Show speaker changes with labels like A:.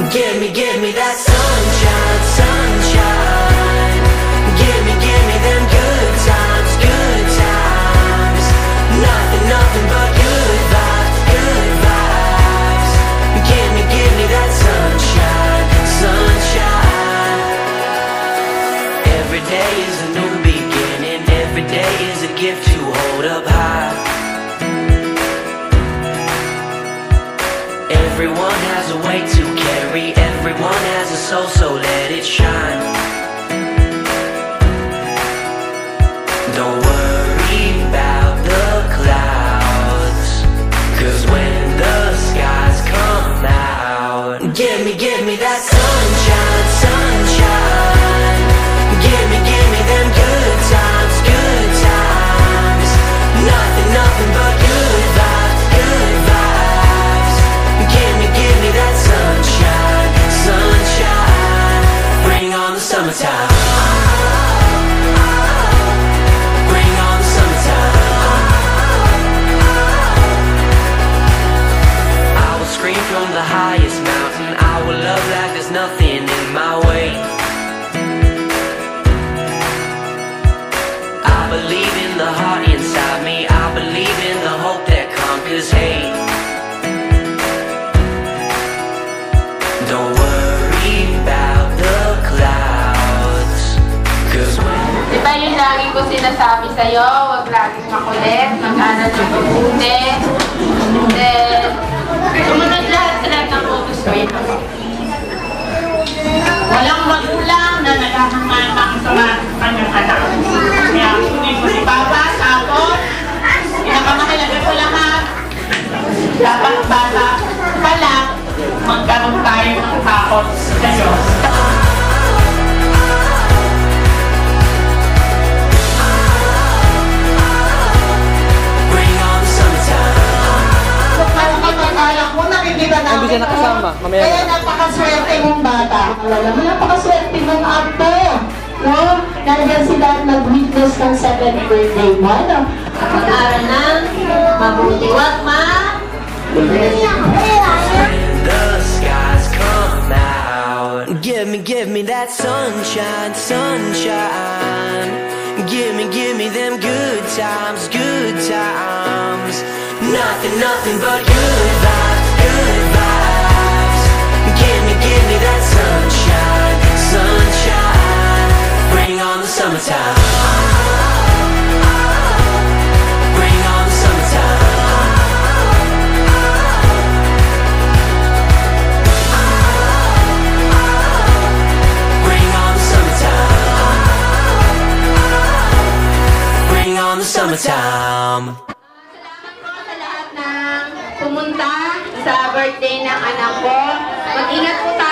A: Give me that sunshine, sunshine. Give me them good times, good times. Nothing, nothing but good vibes, good vibes. Give me that sunshine, sunshine. Every day is a new beginning. Every day is a gift to hold up high. Everyone has a way to carry, everyone has a soul, so let it shine. Don't worry about the clouds, 'cause when the skies come out, give me that sunshine, sunshine. Give me them good times, good times. Nothing, nothing but good vibes, good vibes. Give me that sunshine, sunshine. Bring on the summertime. Bring on the summertime. I will scream from the highest mountain. I will love like there's nothing in my way. I believe in the heart inside me. I believe in the hope that conquers hate. Don't worry about the clouds, 'cause when...
B: Diba yung lagi ko sinasabi sa'yo, huwag laging makulit, mag-aral ng mabuti. Then, sumunod lahat sa lahat ng utos ko yun.
C: Walang magulang na naghahangatang sa kanyang anak. Kaya sunod mo si Papa sa ako, pinakamahalaga ko lahat. Dapat bata pa lang, magkaroon tayo ng takot sa Diyos.
D: Alam mo, nakikita namin kaya napakaswerte mong bata. Alam mo, napakaswerte mong apo. No? Nandiyan sila at nag-witness ng 7th birthday mo. No?
B: Mag-aral ng mabuti. Wag ma!
A: Give me that sunshine, sunshine. Give me them good times, good times. Nothing, nothing but good vibes, good vibes. Give me that sunshine, sunshine. Bring on the summertime. Bring on the summertime. On the summertime.
B: Salamat po sa lahat ng pumunta sa birthday ng anak ko. Mag-ingat po tayo.